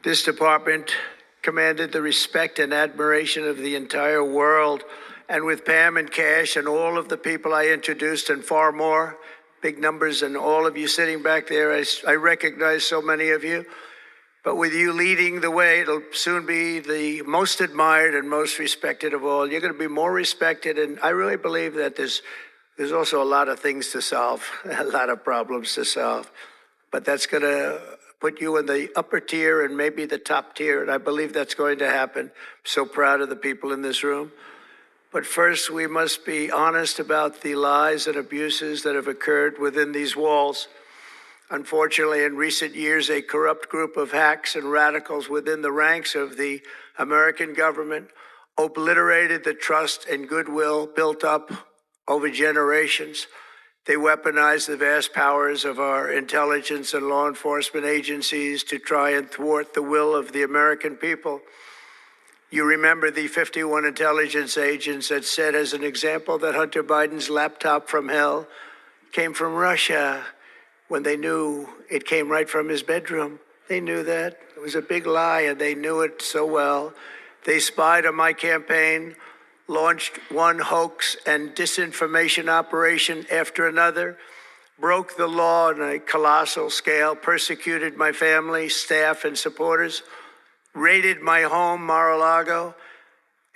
This department commanded the respect and admiration of the entire world. And with Pam and Cash and all of the people I introduced and far more, big numbers, and all of you sitting back there, I recognize so many of you. But with you leading the way, it'll soon be the most admired and most respected of all. You're going to be more respected, and I really believe that there's also a lot of things to solve, a lot of problems to solve. But that's going to put you in the upper tier and maybe the top tier, and I believe that's going to happen. I'm so proud of the people in this room. But first, we must be honest about the lies and abuses that have occurred within these walls. Unfortunately, in recent years, a corrupt group of hacks and radicals within the ranks of the American government obliterated the trust and goodwill built up over generations. They weaponized the vast powers of our intelligence and law enforcement agencies to try and thwart the will of the American people. You remember the 51 intelligence agents that said, as an example, that Hunter Biden's laptop from hell came from Russia, when they knew it came right from his bedroom. They knew that. It was a big lie, and they knew it so well. They spied on my campaign, launched one hoax and disinformation operation after another, broke the law on a colossal scale, persecuted my family, staff, and supporters, raided my home, Mar-a-Lago,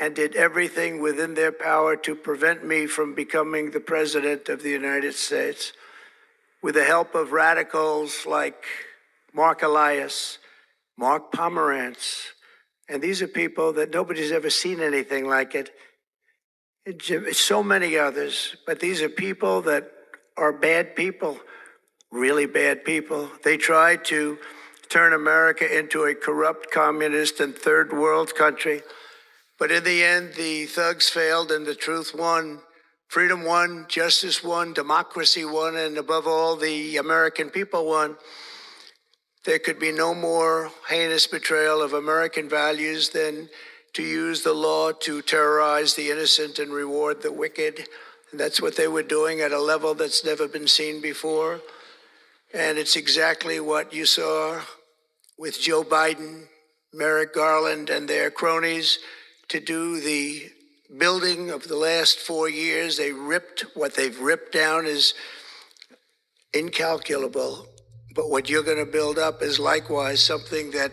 and did everything within their power to prevent me from becoming the president of the United States. With the help of radicals like Mark ALIAS, Mark Pomerantz, and these are people that nobody's ever seen anything like it. So many others, but these are people that are bad people, really bad people. They tried to turn America into a corrupt communist and third world country. But in the end, the thugs failed and the truth won. Freedom won, justice won, democracy won, and above all, the American people won. There could be no more heinous betrayal of American values than to use the law to terrorize the innocent and reward the wicked. And that's what they were doing at a level that's never been seen before. And it's exactly what you saw with Joe Biden, Merrick Garland, and their cronies to do the building of the last 4 years. What they've ripped down is incalculable. But what you're going to build up is likewise something that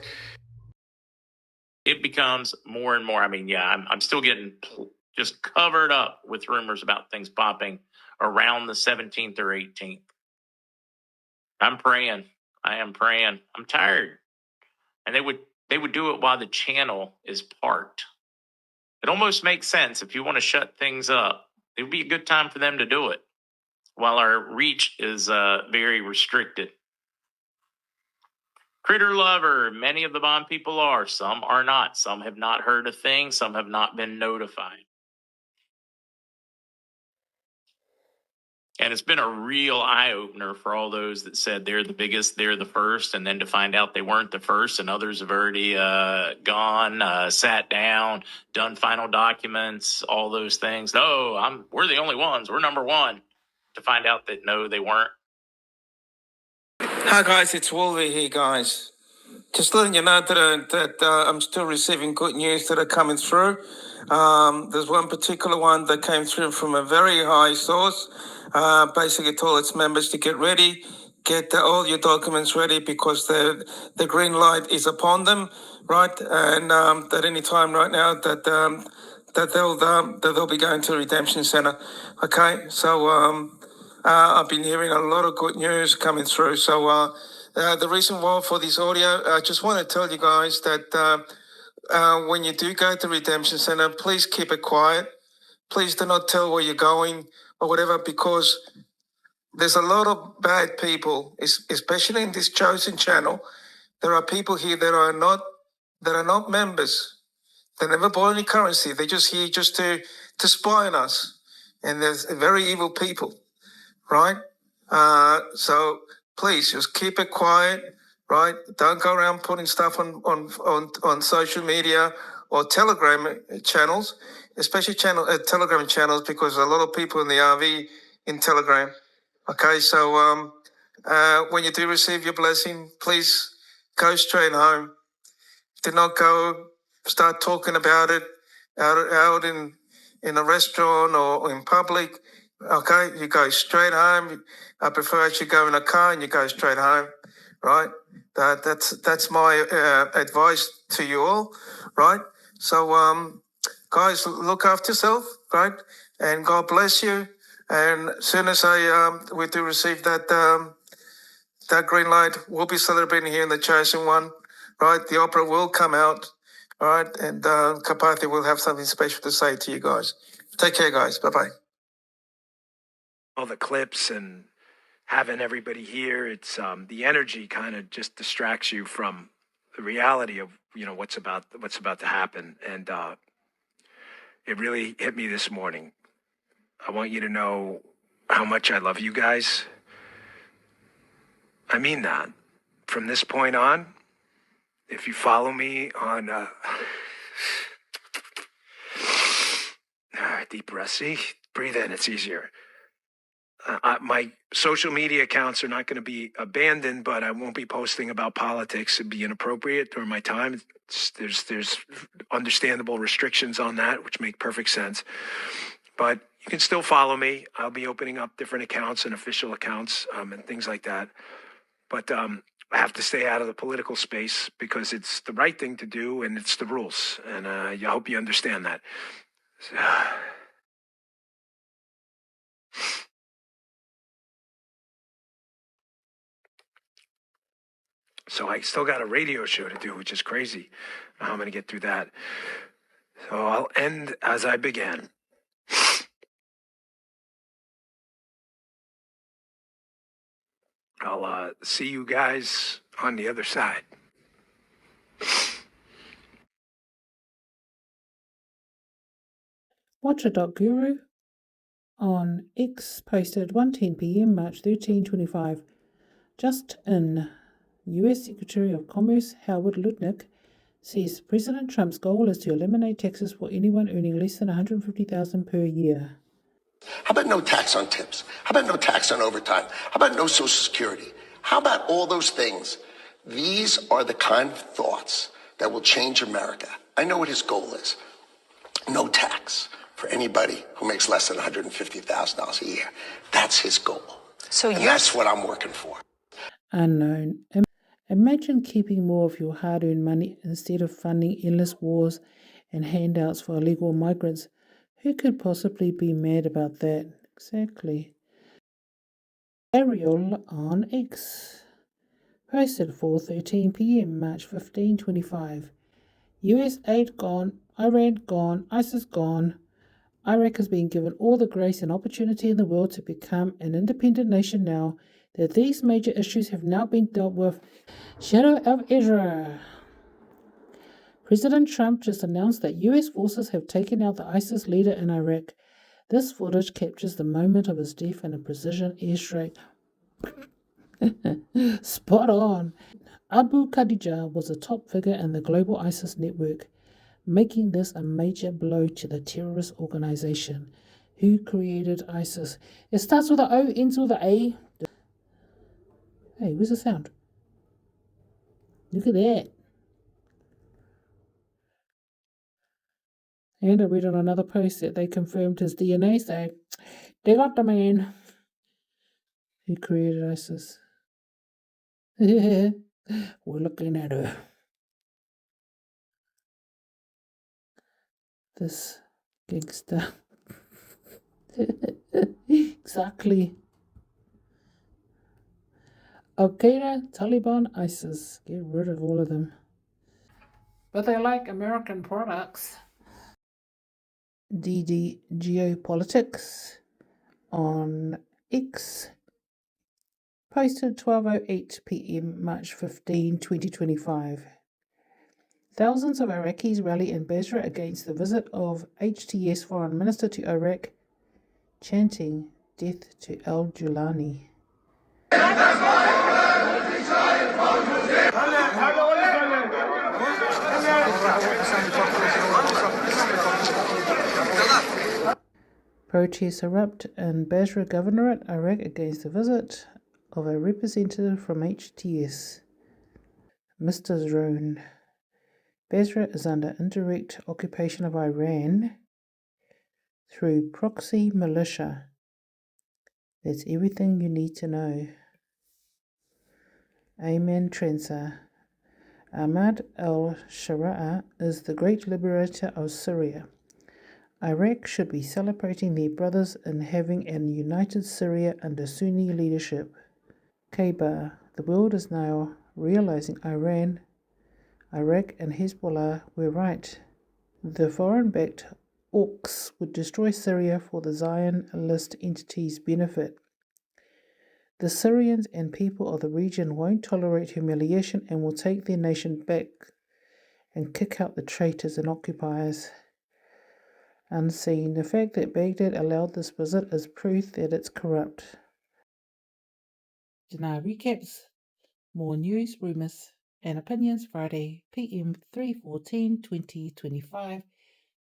it becomes more and more. I mean, yeah, I'm still getting just covered up with rumors about things popping around the 17th or 18th. I'm praying. I am praying. I'm tired. And they would do it while the channel is parked. It almost makes sense. If you want to shut things up, it would be a good time for them to do it while our reach is very restricted. Critter lover, many of the Bond people are. Some are not. Some have not heard a thing. Some have not been notified. And it's been a real eye-opener for all those that said they're the biggest, they're the first, and then to find out they weren't the first, and others have already gone, sat down, done final documents, all those things. No, we're the only ones. We're number one. To find out that no, they weren't. Hi guys, it's Wolverine here, guys. Just letting you know that I'm still receiving good news that are coming through. There's one particular one that came through from a very high source. Basically told its members to get ready, get all your documents ready because the green light is upon them, right? And at any time right now that they'll be going to the Redemption Center. Okay, so I've been hearing a lot of good news coming through. So the reason why for this audio, I just want to tell you guys that when you do go to Redemption Center, please keep it quiet. Please do not tell where you're going or whatever, because there's a lot of bad people, especially in this chosen channel. There are people here that are not members. They never bought any currency. They're just here just to spy on us. And there's very evil people, right? So please just keep it quiet, right? Don't go around putting stuff on social media or Telegram channels, especially Telegram channels, because a lot of people in the RV in Telegram. Okay, so when you do receive your blessing, please go straight home. Do not go start talking about it out in a restaurant or in public. Okay, you go straight home. I prefer you go in a car and you go straight home, right? That's my advice to you all, right? So, guys, look after yourself, right? And God bless you. And as soon as we do receive that green light, we'll be celebrating here in the Chosen One, right? The opera will come out, all right? And Kapati will have something special to say to you guys. Take care, guys. Bye-bye. All the clips and having everybody here, it's the energy kind of just distracts you from the reality of what's about to happen. And it really hit me this morning. I want you to know how much I love you guys. I mean that. From this point on, if you follow me on deep breath, see, breathe in, it's easier. My social media accounts are not going to be abandoned, but I won't be posting about politics. It'd be inappropriate during my time. There's understandable restrictions on that, which make perfect sense. But you can still follow me. I'll be opening up different accounts and official accounts and things like that. But I have to stay out of the political space because it's the right thing to do and it's the rules. And I hope you understand that. So I still got a radio show to do, which is crazy. How I'm going to get through that. So I'll end as I began. I'll see you guys on the other side. Watcher.guru on X posted 1:10 p.m. March 13, 25. Just in, U.S. Secretary of Commerce Howard Lutnick says President Trump's goal is to eliminate taxes for anyone earning less than $150,000 per year. How about no tax on tips? How about no tax on overtime? How about no Social Security? How about all those things? These are the kind of thoughts that will change America. I know what his goal is. No tax for anybody who makes less than $150,000 a year. That's his goal. And that's what I'm working for. Unknown. Imagine keeping more of your hard-earned money instead of funding endless wars and handouts for illegal migrants. Who could possibly be mad about that? Exactly. Ariel on X. Posted 4:13 p.m. March 15, 25. US aid gone, Iran gone, ISIS gone. Iraq has been given all the grace and opportunity in the world to become an independent nation now that these major issues have now been dealt with. Shadow of Israel. President Trump just announced that US forces have taken out the ISIS leader in Iraq. This footage captures the moment of his death in a precision airstrike. Spot on. Abu KHADIJAH was a top figure in the global ISIS network, making this a major blow to the terrorist organization. Who created ISIS? It starts with an O, ends with an A. Hey, where's the sound? Look at that. And I read on another post that they confirmed his DNA, so they got the man who created ISIS. We're looking at her. This gangster. Exactly. Al-Qaeda, Taliban, ISIS. Get rid of all of them. But they like American products. DD Geopolitics on X. Posted 12:08 p.m. March 15, 2025. Thousands of Iraqis rally in Basra against the visit of HTS Foreign Minister to Iraq, chanting death to al-Julani. Protests erupt in Basra Governorate, Iraq against the visit of a representative from HTS. Mr. Drone. Basra is under indirect occupation of Iran through proxy militia. That's everything you need to know. Amen Trenza. Ahmad al-Sharaa is the great liberator of Syria. Iraq should be celebrating their brothers in having an united Syria under Sunni leadership. KHADIJAH. The world is now realizing Iran, Iraq and Hezbollah were right. The foreign-backed orcs would destroy Syria for the Zionist entity's benefit. The Syrians and people of the region won't tolerate humiliation and will take their nation back and kick out the traitors and occupiers. Unseen. The fact that Baghdad allowed this visit is proof that it's corrupt. Dinar recaps. More news, rumours and opinions Friday, PM 3/14/2025.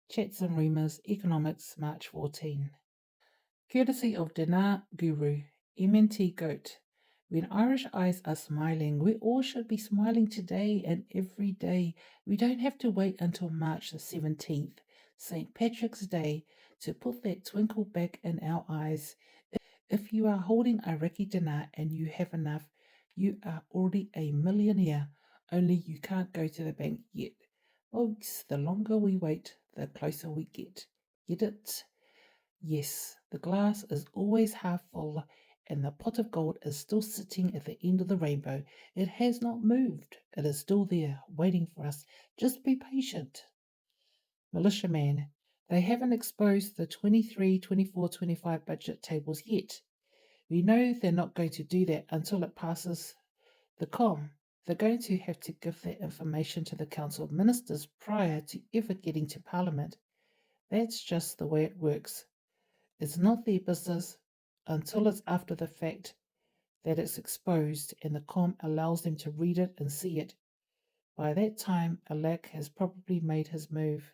Chats and rumours, economics, March 14. Courtesy of Dinar Guru, MNT Goat. When Irish eyes are smiling, we all should be smiling today and every day. We don't have to wait until March the 17th, St. Patrick's Day, to put that twinkle back in our eyes. If you are holding Iraqi dinar and you have enough, you are already a millionaire, only you can't go to the bank yet. Folks, the longer we wait, the closer we get. Get it? Yes, the glass is always half full, and the pot of gold is still sitting at the end of the rainbow. It has not moved. It is still there, waiting for us. Just be patient. Militiaman, they haven't exposed the 23, 24, 25 budget tables yet. We know they're not going to do that until it passes the COM. They're going to have to give that information to the Council of Ministers prior to ever getting to Parliament. That's just the way it works. It's not their business until it's after the fact that it's exposed and the COM allows them to read it and see it. By that time, Alak has probably made his move.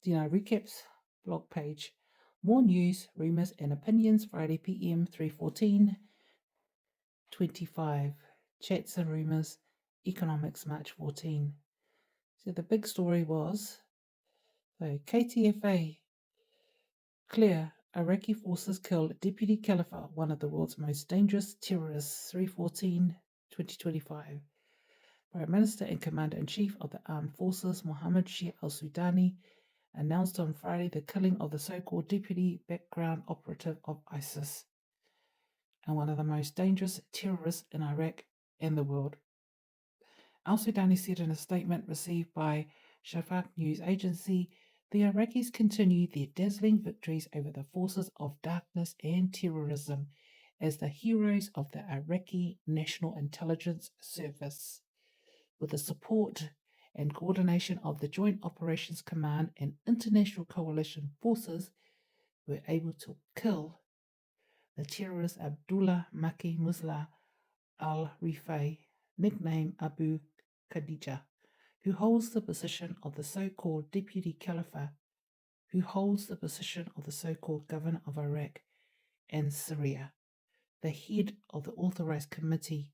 Dinar recaps, blog page. More news, rumours and opinions Friday PM 3/14/25. Chats and rumours, economics March 14. So the big story was, KTFA, clear, Iraqi forces kill Deputy Khalifa, one of the world's most dangerous terrorists, 3/14/2025. Prime Minister and Commander-in-Chief of the Armed Forces, Mohammed Sheikh al-Sudani, announced on Friday the killing of the so-called deputy background operative of ISIS and one of the most dangerous terrorists in Iraq and the world. Al-Sudani said in a statement received by Shafaq news agency, the Iraqis continue their dazzling victories over the forces of darkness and terrorism as the heroes of the Iraqi National Intelligence Service, with the support and coordination of the Joint Operations Command and International Coalition forces, were able to kill the terrorist Abdullah Maki Musla al-Rifai, nicknamed Abu KHADIJAH, who holds the position of the so-called Deputy Khalifa, who holds the position of the so-called Governor of Iraq and Syria, the head of the Authorized Committee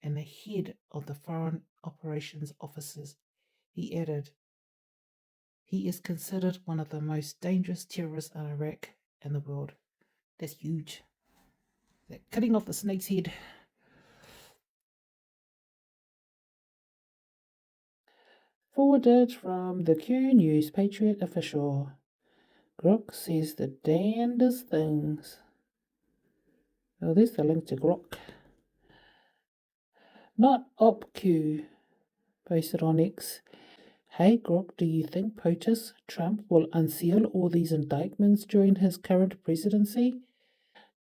and the head of the Foreign Operations Officers. He added, he is considered one of the most dangerous terrorists in Iraq and the world. That's huge. They're cutting off the snake's head. Forwarded from the Q News Patriot official. Grok says the damnedest things. Oh, there's the link to Grok. Not OpQ. Posted on X. Hey Grok, do you think POTUS Trump will unseal all these indictments during his current presidency?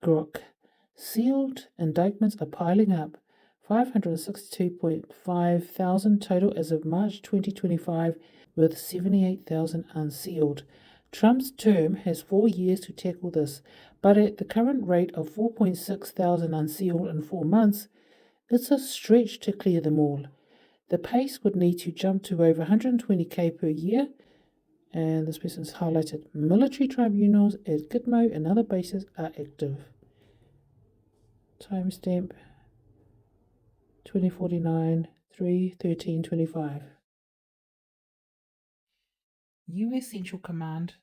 Grok. Sealed indictments are piling up. 562.5 thousand total as of March 2025, with 78,000 unsealed. Trump's term has 4 years to tackle this, but at the current rate of 4.6 thousand unsealed in 4 months, it's a stretch to clear them all. The pace would need to jump to over 120k per year, and this person's highlighted military tribunals at Gitmo and other bases are active. Timestamp 2049, 3/13/25. US Central Command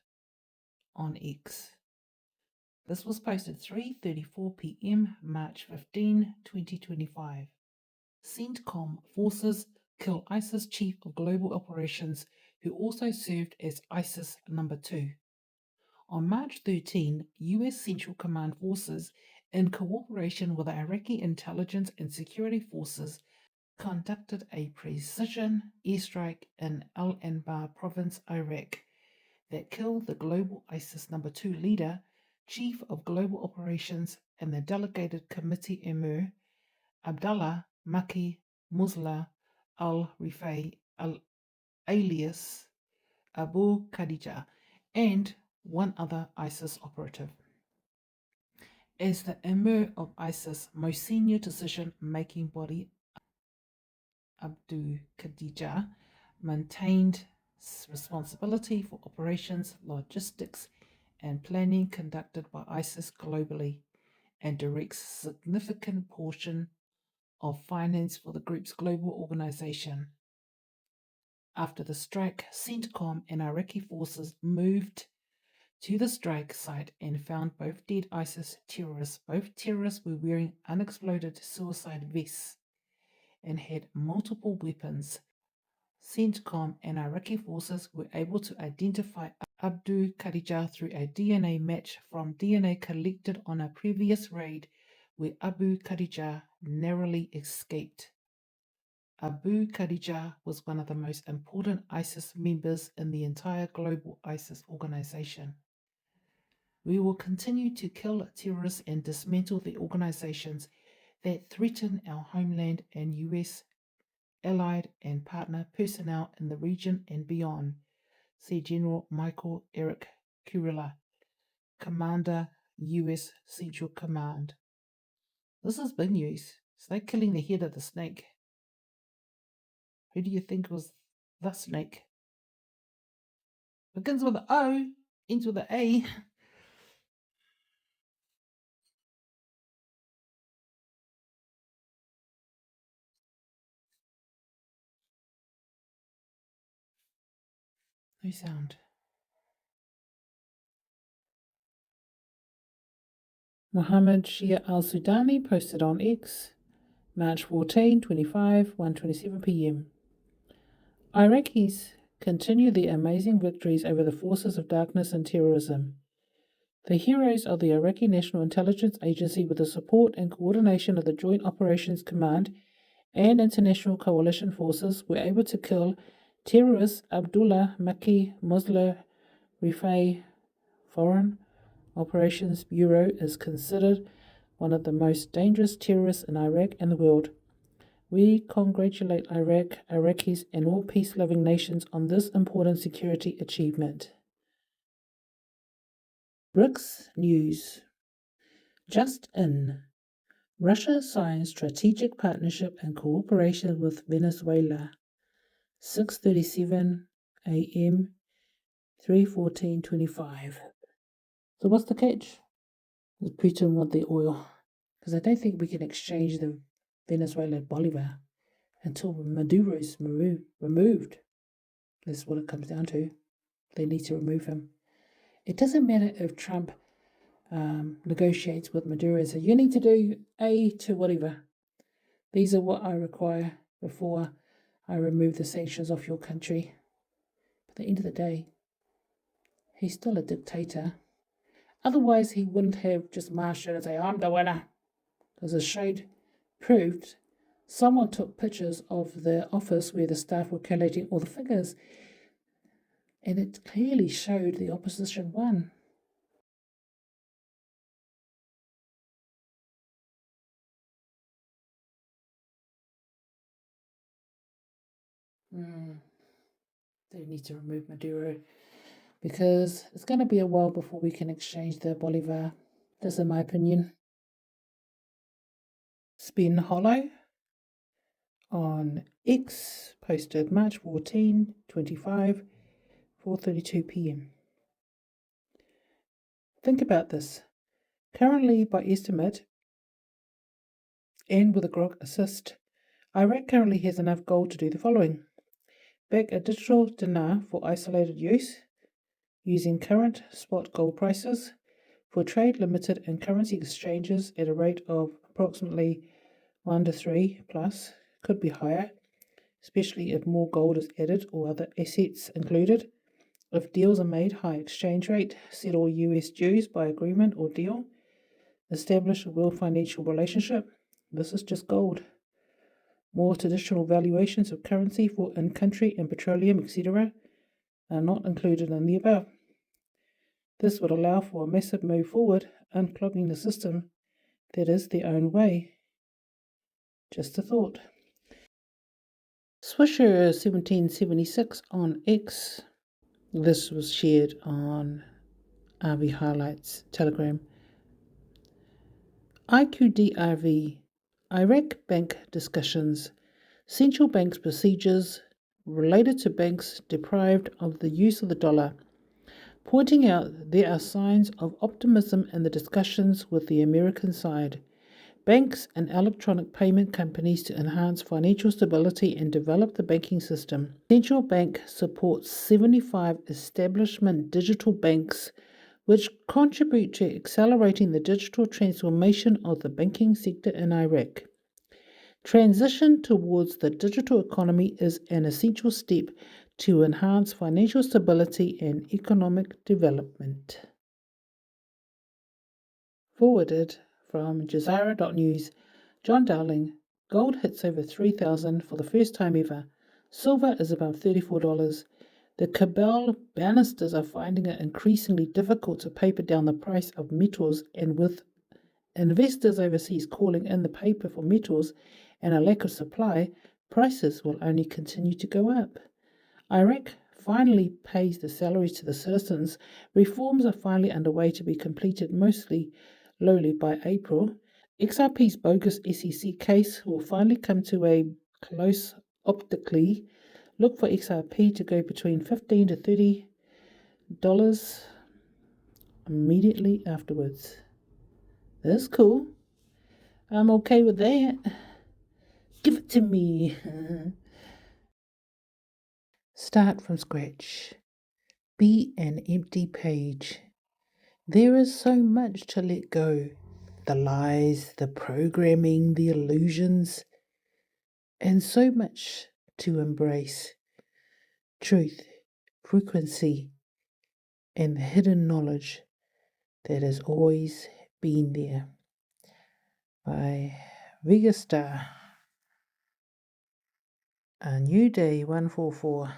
on X. This was posted 3:34 p.m. March 15, 2025. CENTCOM forces kill ISIS chief of global operations who also served as ISIS number 2. On March 13, US Central Command forces, in cooperation with the Iraqi intelligence and security forces, conducted a precision airstrike in Al Anbar province, Iraq, that killed the global ISIS number 2 leader, chief of global operations, and the delegated committee emir, Abdullah Maki Musla al-Rifai alias Abu KHADIJAH, and one other ISIS operative. As the emir of ISIS' most senior decision-making body, Abu KHADIJAH maintained responsibility for operations, logistics, and planning conducted by ISIS globally, and directs a significant portion of finance for the group's global organization. After the strike, CENTCOM and Iraqi forces moved to the strike site and found both dead ISIS terrorists. Both terrorists were wearing unexploded suicide vests and had multiple weapons. CENTCOM and Iraqi forces were able to identify Abu KHADIJAH through a DNA match from DNA collected on a previous raid where Abu KHADIJAH narrowly escaped. Abu KHADIJAH was one of the most important ISIS members in the entire global ISIS organization. We will continue to kill terrorists and dismantle the organizations that threaten our homeland and US allied and partner personnel in the region and beyond, said General Michael Eric Kurilla, Commander, US Central Command. This is big news. Snake killing the head of the snake. Who do you think was the snake? Begins with an O, ends with an A. No sound. Mohammed Shia al-Sudani posted on X, March 14, 25, 1:27 p.m. Iraqis continue their amazing victories over the forces of darkness and terrorism. The heroes of the Iraqi National Intelligence Agency, with the support and coordination of the Joint Operations Command and international coalition forces, were able to kill terrorist Abdullah Maki Musla Rifai. Foreign Operations Bureau is considered one of the most dangerous terrorists in Iraq and the world. We congratulate Iraq, Iraqis, and all peace-loving nations on this important security achievement. BRICS News. Just in. Russia signs strategic partnership and cooperation with Venezuela. 6:37 a.m. 3/14/25. So what's the catch? Does Putin want the oil? Because I don't think we can exchange the Venezuelan bolivar until Maduro is removed. That's what it comes down to. They need to remove him. It doesn't matter if Trump negotiates with Maduro and says, you need to do A to whatever. These are what I require before I remove the sanctions off your country. But at the end of the day, he's still a dictator. Otherwise, he wouldn't have just marched in and say, I'm the winner. Because as showed proved, someone took pictures of the office where the staff were collating all the figures, and it clearly showed the opposition won. They need to remove Maduro because it's going to be a while before we can exchange the bolivar. That's in my opinion. Spenhollow on X posted March 14, 25, 4:32 p.m. Think about this. Currently, by estimate, and with a grok assist, Iraq currently has enough gold to do the following: back a digital dinar for isolated use, using current spot gold prices for trade limited and currency exchanges at a rate of approximately 1 to 3 plus, could be higher, especially if more gold is added or other assets included. If deals are made, high exchange rate, settle US dues by agreement or deal, establish a real financial relationship. This is just gold. More traditional valuations of currency for in-country and petroleum, etc., are not included in the above. This would allow for a massive move forward, unclogging the system that is their own way. Just a thought. Swisher 1776 on X. This was shared on RV Highlights Telegram. IQDRV, Iraq Bank Discussions, Central Bank's procedures related to banks deprived of the use of the dollar, pointing out there are signs of optimism in the discussions with the American side. Banks and electronic payment companies to enhance financial stability and develop the banking system. Central Bank supports 75 establishment digital banks which contribute to accelerating the digital transformation of the banking sector in Iraq. Transition towards the digital economy is an essential step to enhance financial stability and economic development. Forwarded from Jazeera.news, Jon Dowling. Gold hits over 3,000 for the first time ever. Silver is above $34. The cabal bannisters are finding it increasingly difficult to paper down the price of metals, and with investors overseas calling in the paper for metals and a lack of supply, prices will only continue to go up. Iraq finally pays the salaries to the citizens. Reforms are finally underway to be completed mostly lowly by April. XRP's bogus SEC case will finally come to a close optically. Look for XRP to go between $15 to $30 immediately afterwards. That's cool. I'm okay with that. Give it to me. Start from scratch. Be an empty page. There is so much to let go. The lies, the programming, the illusions, and so much to embrace. Truth, frequency, and the hidden knowledge that has always been there. By Vegastar. A New Day 144.